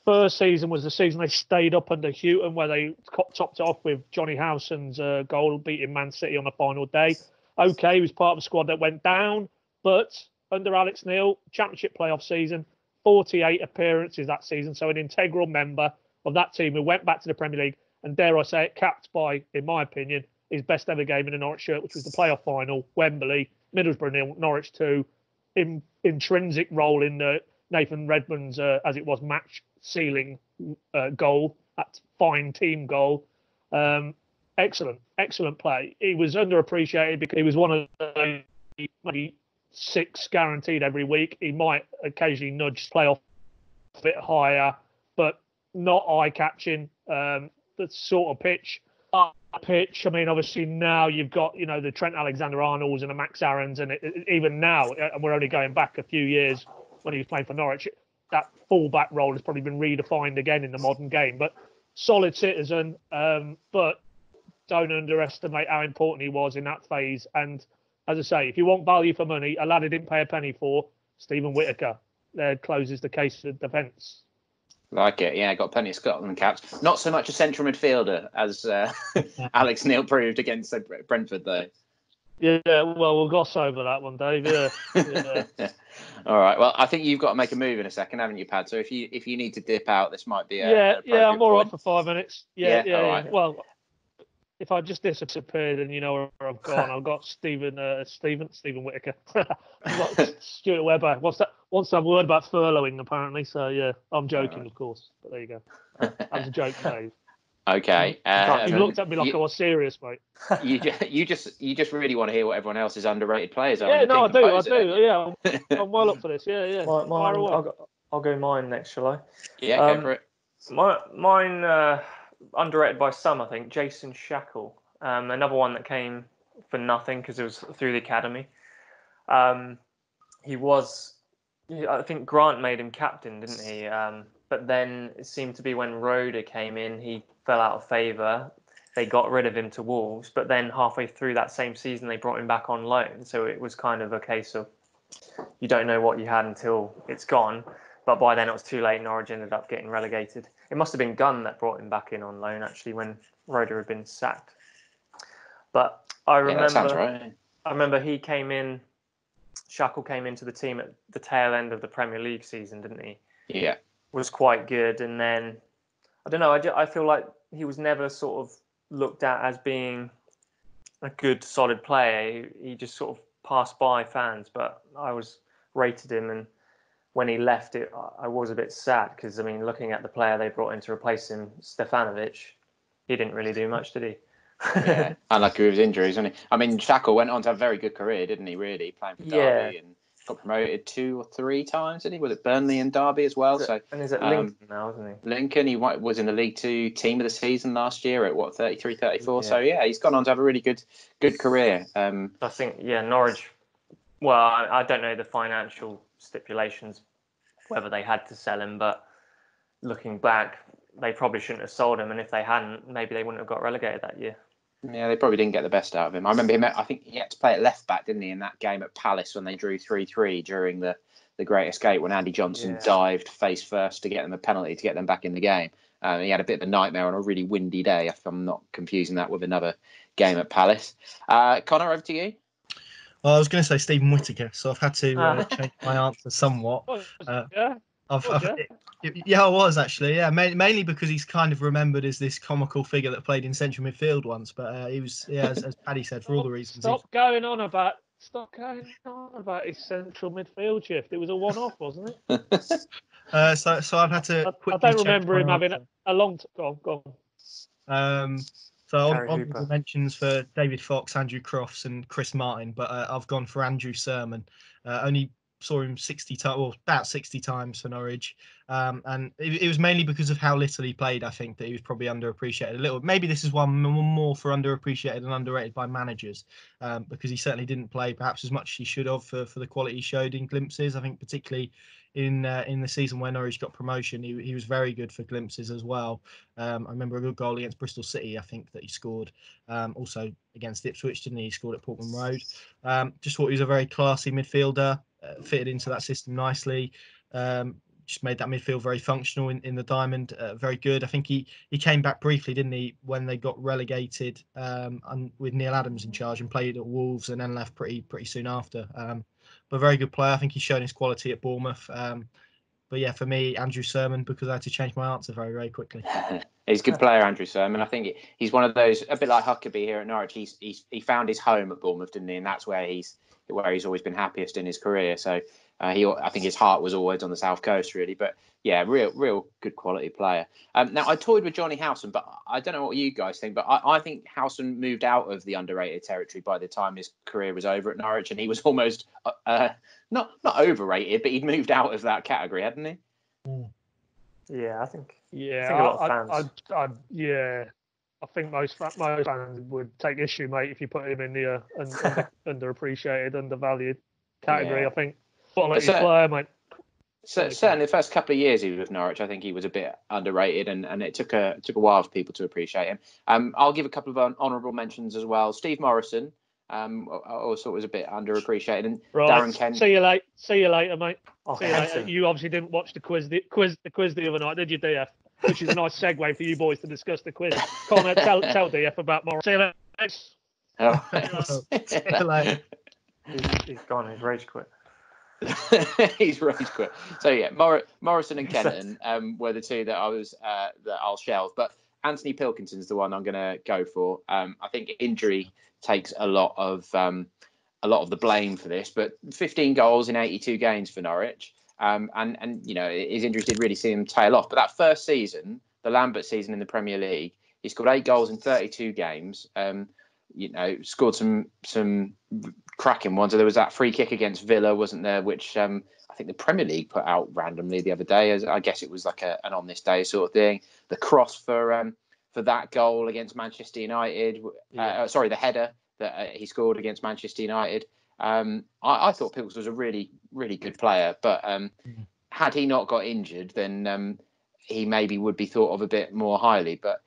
First season was the season they stayed up under Houghton, where they topped it off with Johnny Howson's goal, beating Man City on the final day. Okay, he was part of the squad that went down, but under Alex Neil, Championship playoff season, 48 appearances that season. So an integral member of that team who went back to the Premier League, and dare I say it, capped by, in my opinion, his best ever game in a Norwich shirt, which was the playoff final, Wembley. Middlesbrough 0, Norwich 2, intrinsic role in Nathan Redmond's, as it was, match-sealing goal, that fine team goal. Excellent play. He was underappreciated because he was one of the maybe 6 guaranteed every week. He might occasionally nudge playoff a bit higher, but not eye-catching. The sort of pitch. I mean, obviously now you've got, the Trent Alexander-Arnolds and the Max Aarons, and even now, and we're only going back a few years when he was playing for Norwich, that full-back role has probably been redefined again in the modern game. But solid citizen, but don't underestimate how important he was in that phase. And as I say, if you want value for money, a lad who didn't pay a penny for, Stephen Whittaker, there closes the case of defence. Like it, yeah. Got plenty of Scotland caps. Not so much a central midfielder as Alex Neil proved against Brentford, though. Yeah, well, we'll gloss over that one, Dave. Yeah. All right. Well, I think you've got to make a move in a second, haven't you, Pad? So if you need to dip out, this might be I'm all right for 5 minutes. Yeah. All right. Well, if I just disappeared and you know where I've gone, I've got Stephen Whittaker. I've got Stuart Webber. What's that word about furloughing, apparently? So, yeah, I'm joking, of course. But there you go. That was a joke, Dave. Okay. You looked at me like I was serious, mate. You just really want to hear what everyone else's underrated players are. Yeah, no, I do. Yeah, I'm well up for this. Yeah. I'll go mine next, shall I? Yeah, go for it. Mine underrated by some, I think. Jason Shackell, another one that came for nothing because it was through the academy. He was I think Grant made him captain, didn't he? But then it seemed to be when Roeder came in, he fell out of favour. They got rid of him to Wolves, but then halfway through that same season, they brought him back on loan. So it was kind of a case of you don't know what you had until it's gone. But by then it was too late. Norwich ended up getting relegated. It must have been Gunn that brought him back in on loan, actually, when Roeder had been sacked. But I remember, that sounds right. I remember he came in. Shackell came into the team at the tail end of the Premier League season, didn't he? Yeah. Was quite good, and then I don't know. I feel like he was never sort of looked at as being a good, solid player. He just sort of passed by fans, but I was rated him, and when he left, I was a bit sad because I mean, looking at the player they brought in to replace him, Stefanovic, he didn't really do much, did he? Yeah, unlucky with his injuries, wasn't he? I mean, Shackell went on to have a very good career, didn't he? Really, playing for Derby and got promoted 2 or 3 times, didn't he? Was it Burnley and Derby as well? And he's at Lincoln now, isn't he? Lincoln, he was in the League Two team of the season last year at 33, 34. Yeah. So yeah, he's gone on to have a really good career. I think Norwich. Well, I don't know the financial stipulations, whether they had to sell him, but looking back, they probably shouldn't have sold him, and if they hadn't, maybe they wouldn't have got relegated that year. Yeah, they probably didn't get the best out of him. I remember him. I think he had to play at left back, didn't he, in that game at Palace when they drew 3-3 during the Great Escape when Andy Johnson dived face first to get them a penalty to get them back in the game. He had a bit of a nightmare on a really windy day, if I'm not confusing that with another game at Palace. Connor, over to you. Well, I was going to say Stephen Whittaker, so I've had to change my answer somewhat. I was actually, mainly because he's kind of remembered as this comical figure that played in central midfield once, but he was, as Paddy said, for all the reasons. Stop going on about his central midfield shift. It was a one-off, wasn't it? So I've had to. I don't remember him having a long. Go on. So honourable mentions for David Fox, Andrew Crofts, and Chris Martin, but I've gone for Andrew Surman. Only saw him 60 times, well, about 60 times for Norwich, and it was mainly because of how little he played. I think that he was probably underappreciated a little. Maybe this is one more for underappreciated and underrated by managers, because he certainly didn't play perhaps as much as he should have for the quality he showed in glimpses. I think particularly in the season where Norwich got promotion, he was very good for glimpses as well. I remember a good goal against Bristol City, I think, that he scored. Also against Ipswich, didn't he? He scored at Portman Road. Just thought he was a very classy midfielder, fitted into that system nicely. Just made that midfield very functional in the Diamond. Very good. I think he came back briefly, didn't he, when they got relegated with Neil Adams in charge, and played at Wolves and then left pretty soon after. But a very good player. I think he's shown his quality at Bournemouth. But yeah, for me, Andrew Surman, because I had to change my answer very, very quickly. He's a good player, Andrew Surman. I think he's one of those, a bit like Huckabee here at Norwich. He found his home at Bournemouth, didn't he? And that's where he's always been happiest in his career. So I think his heart was always on the South Coast, really. But yeah, real good quality player. Now, I toyed with Johnny Howson, but I don't know what you guys think, but I think Howson moved out of the underrated territory by the time his career was over at Norwich, and he was almost not overrated, but he'd moved out of that category, hadn't he? Yeah, I think. Yeah, I think a lot of fans. I think most fans would take issue, mate, if you put him in the underappreciated, undervalued category. Yeah. I think quality player, mate. Certainly, the first couple of years he was with Norwich, I think he was a bit underrated, and it took a while for people to appreciate him. I'll give a couple of honourable mentions as well. Steve Morrison, I also thought was a bit underappreciated, and Darren Kent. See you later, mate. See you later. You obviously didn't watch the quiz the other night, did you, DF? Which is a nice segue for you boys to discuss the quiz. Connor, tell DF about Morrison. See you later. He's gone. He's rage quit. He's rage quit. So yeah, Morrison and Kenton were the two that that I'll shelve. But Anthony Pilkington's the one I'm going to go for. I think injury takes a lot of the blame for this. But 15 goals in 82 games for Norwich, and you know his injuries did really see him tail off. But that first season, the Lambert season in the Premier League, he scored 8 goals in 32 games. You know, scored some cracking ones. So there was that free kick against Villa, wasn't there? Which I think the Premier League put out randomly the other day. As I guess it was like an on this day sort of thing. The cross for that goal against Manchester United. The header that he scored against Manchester United. I thought Pilks was a really, really good player, but had he not got injured, then he maybe would be thought of a bit more highly. But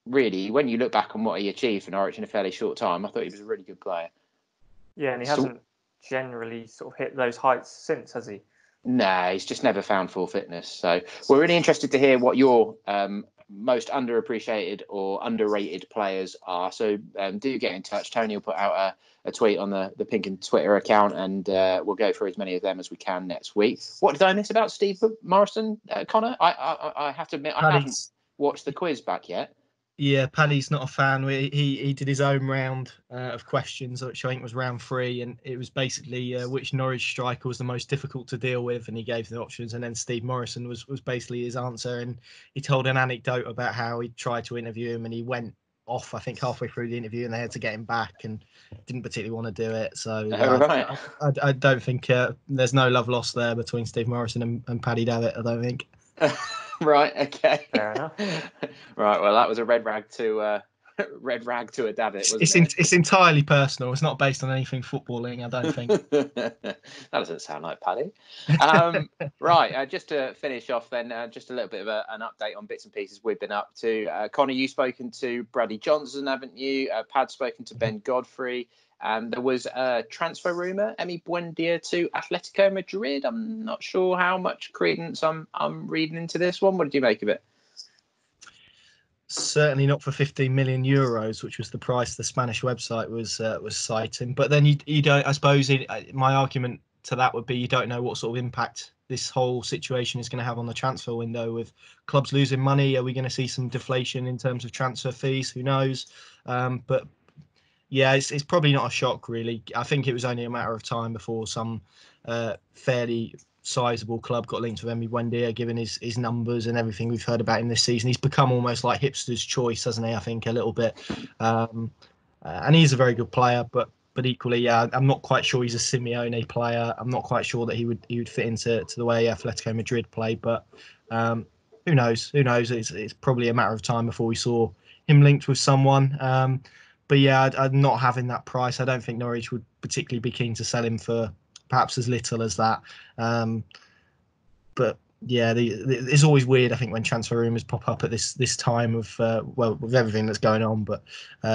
really, when you look back on what he achieved for Norwich in a fairly short time, I thought he was a really good player. Yeah, and he hasn't generally sort of hit those heights since, has he? No, he's just never found full fitness. So we're really interested to hear what your most underappreciated or underrated players are. So do get in touch. Tony will put out a tweet on the PinkUn Twitter account, and we'll go through as many of them as we can next week. What did I miss about Steve Morrison, Connor? I have to admit, I haven't watched the quiz back yet. Yeah, Paddy's not a fan. He did his own round of questions, which I think was round 3, and it was basically which Norwich striker was the most difficult to deal with, and he gave the options, and then Steve Morrison was basically his answer, and he told an anecdote about how he tried to interview him, and he went off, I think, halfway through the interview, and they had to get him back, and didn't particularly want to do it. So Right. I don't think there's no love lost there between Steve Morrison and Paddy Davitt, I don't think. Right. Okay. Fair enough. Right. Well, that was a red rag to a Davitt, wasn't it? It's entirely personal. It's not based on anything footballing, I don't think. That doesn't sound like Paddy. Right. Just to finish off, then, just a little bit of an update on bits and pieces we've been up to. Connor, you've spoken to Bradley Johnson, haven't you? Pad's spoken to Ben Godfrey. There was a transfer rumour, Emi Buendia to Atletico Madrid. I'm not sure how much credence I'm reading into this one. What did you make of it? Certainly not for 15 million euros, which was the price the Spanish website was citing. But then you don't. I suppose my argument to that would be you don't know what sort of impact this whole situation is going to have on the transfer window. With clubs losing money, are we going to see some deflation in terms of transfer fees? Who knows? But yeah, it's probably not a shock, really. I think it was only a matter of time before some fairly sizable club got linked with Emi Buendia, given his numbers and everything we've heard about him this season. He's become almost like hipster's choice, hasn't he? I think a little bit. And he's a very good player, but equally, yeah, I'm not quite sure he's a Simeone player. I'm not quite sure that he would fit into the way Atletico Madrid play, but who knows? Who knows? It's probably a matter of time before we saw him linked with someone. But yeah, I'm not having that price. I don't think Norwich would particularly be keen to sell him for perhaps as little as that. But yeah, it's always weird, I think, when transfer rumours pop up at this time of with everything that's going on. But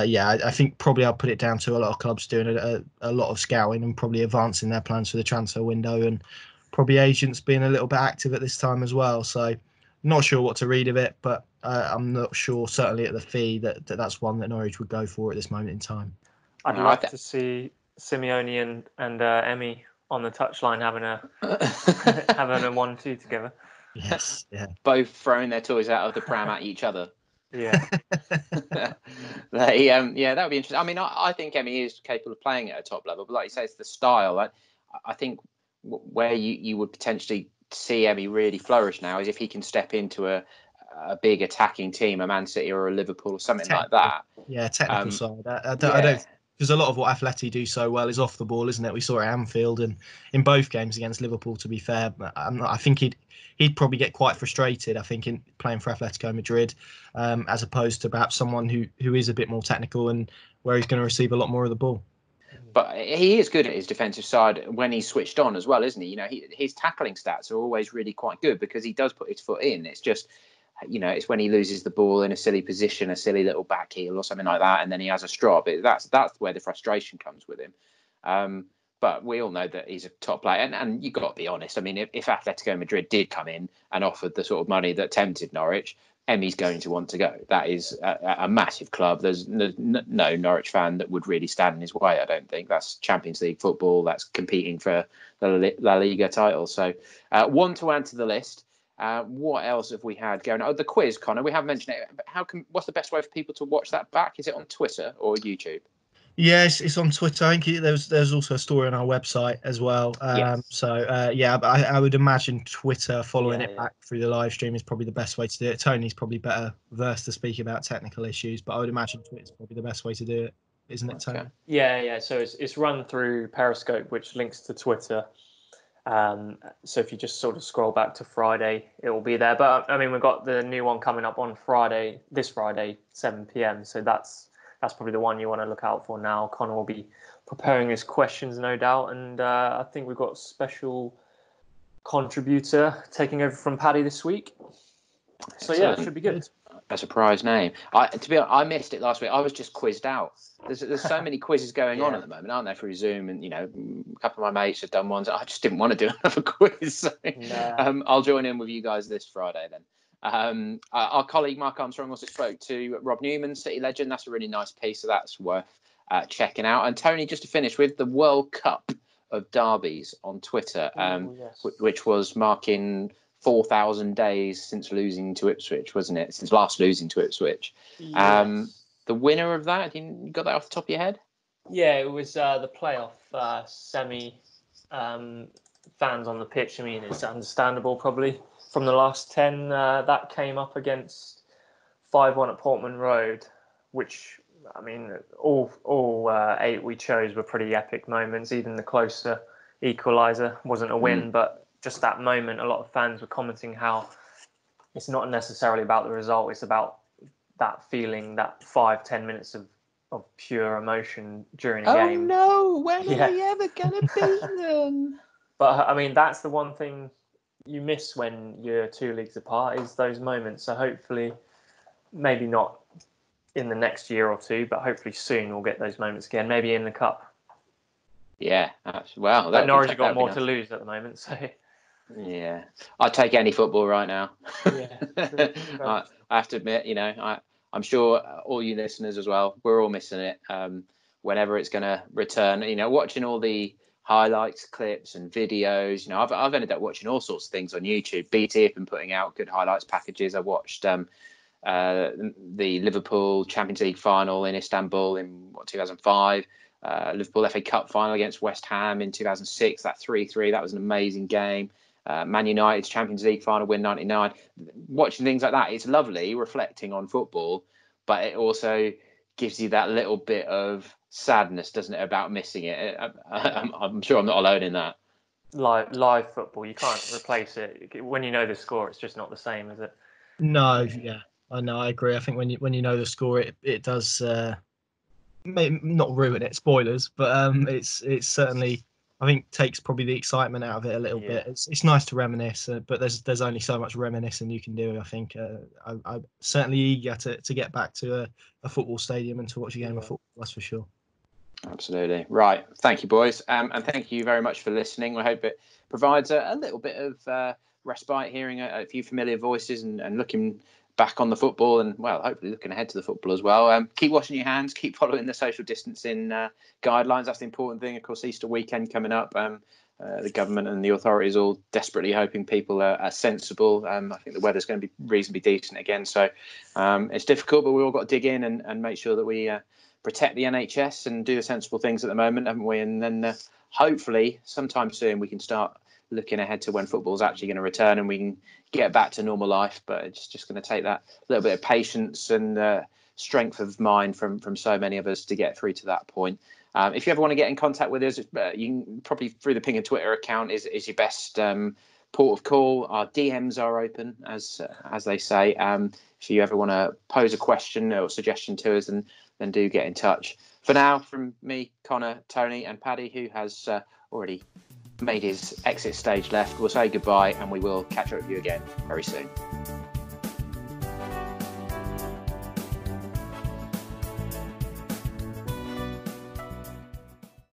yeah, I think probably I'll put it down to a lot of clubs doing a lot of scouting and probably advancing their plans for the transfer window, and probably agents being a little bit active at this time as well. So not sure what to read of it, but I'm not sure, certainly at the fee, that's one that Norwich would go for at this moment in time. I'd like to see Simeone and Emi on the touchline having a 1-2 together. Yes, yeah. Both throwing their toys out of the pram at each other. Yeah. Yeah, that would be interesting. I mean, I think Emi is capable of playing at a top level, but like you say, it's the style. I think where you would potentially see Emi really flourish now is if he can step into a big attacking team, a Man City or a Liverpool or something like that. Yeah, technical side. I don't. Because a lot of what Atleti do so well is off the ball, isn't it? We saw it at Anfield and in both games against Liverpool, to be fair. I think he'd probably get quite frustrated, I think, in playing for Atletico Madrid, as opposed to perhaps someone who is a bit more technical and where he's going to receive a lot more of the ball. But he is good at his defensive side when he's switched on as well, isn't he? You know, his tackling stats are always really quite good because he does put his foot in. It's just, you know, it's when he loses the ball in a silly position, a silly little back heel or something like that, and then he has a strop. That's where the frustration comes with him. But we all know that he's a top player, and you've got to be honest. I mean, if Atletico Madrid did come in and offered the sort of money that tempted Norwich, Emi's going to want to go. That is a massive club. There's no Norwich fan that would really stand in his way, I don't think. That's Champions League football. That's competing for the La Liga title. So one to add to the list. What else have we had going? Oh, the quiz, Connor. We haven't mentioned it. What's the best way for people to watch that back? Is it on Twitter or YouTube? Yes, it's on Twitter. I think there's also a story on our website as well. Yes. So yeah, I would imagine Twitter following it back through the live stream is probably the best way to do it. Tony's probably better versed to speak about technical issues, but I would imagine Twitter's probably the best way to do it, isn't it, Tony? Okay. Yeah. So it's run through Periscope, which links to Twitter. So if you just sort of scroll back to Friday, it will be there. But I mean, we've got the new one coming up on this Friday, 7 p.m. So that's that's probably the one you want to look out for now. Connor will be preparing his questions, no doubt, and I think we've got a special contributor taking over from Paddy this week. So yeah, it should be good. A surprise name. To be honest, I missed it last week. I was just quizzed out. There's so many quizzes going on at the moment, aren't there, through Zoom? And a couple of my mates have done ones. I just didn't want to do another quiz. So, I'll join in with you guys this Friday then. Our colleague Mark Armstrong also spoke to Rob Newman, City legend. That's a really nice piece, so that's worth checking out. And Tony, just to finish with the World Cup of derbies on Twitter, which was marking 4,000 days since losing to Ipswich, wasn't it? Since last losing to Ipswich. Yes. The winner of that, you got that off the top of your head? Yeah, it was the playoff semi. Fans on the pitch, I mean, it's understandable probably. From the last 10, that came up against 5-1 at Portman Road, which, I mean, all 8 we chose were pretty epic moments. Even the closer equaliser wasn't a win, but just that moment, a lot of fans were commenting how it's not necessarily about the result, it's about that feeling, that 5-10 minutes of pure emotion during a game. Oh no, when are we ever going to beat them? But I mean, that's the one thing you miss when you're 2 leagues apart, is those moments. So hopefully, maybe not in the next year or 2, but hopefully soon we'll get those moments again, maybe in the Cup. Yeah, well, but Norwich have got more to lose at the moment, so... Yeah, I'd take any football right now. Yeah, I have to admit, I'm sure all you listeners as well, we're all missing it. Whenever it's going to return, watching all the highlights, clips, and videos. I've ended up watching all sorts of things on YouTube. BT have been putting out good highlights packages. I watched the Liverpool Champions League final in Istanbul in 2005. Liverpool FA Cup final against West Ham in 2006. That 3-3. That was an amazing game. Man United's Champions League final win 99. Watching things like that, it's lovely reflecting on football, but it also gives you that little bit of sadness, doesn't it, about missing it? I'm sure I'm not alone in that. Live football, you can't replace it. When you know the score, it's just not the same, is it? No, yeah, I know, I agree. I think when you know the score, it does maybe not ruin it, spoilers, but it's certainly, I think, takes probably the excitement out of it a little bit. It's nice to reminisce, but there's only so much reminiscing you can do. I think I'm certainly eager to get back to a football stadium and to watch a game of football. That's for sure. Absolutely. Right. Thank you, boys. And thank you very much for listening. I hope it provides a little bit of respite, hearing a few familiar voices and looking back on the football and, well, hopefully looking ahead to the football as well. Keep washing your hands, keep following the social distancing guidelines. That's the important thing. Of course, Easter weekend coming up. The government and the authorities all desperately hoping people are sensible. I think the weather's going to be reasonably decent again. So it's difficult, but we've all got to dig in and make sure that we protect the NHS and do the sensible things at the moment, haven't we? And then hopefully sometime soon we can start looking ahead to when football's actually going to return and we can get back to normal life. But it's just going to take that little bit of patience and strength of mind from so many of us to get through to that point. If you ever want to get in contact with us, you can probably through the PinkUn Twitter account is your best port of call. Our DMs are open, as they say. If you ever want to pose a question or suggestion to us, then do get in touch. For now, from me, Connor, Tony, and Paddy, who has already made his exit stage left, we'll say goodbye and we will catch up with you again very soon.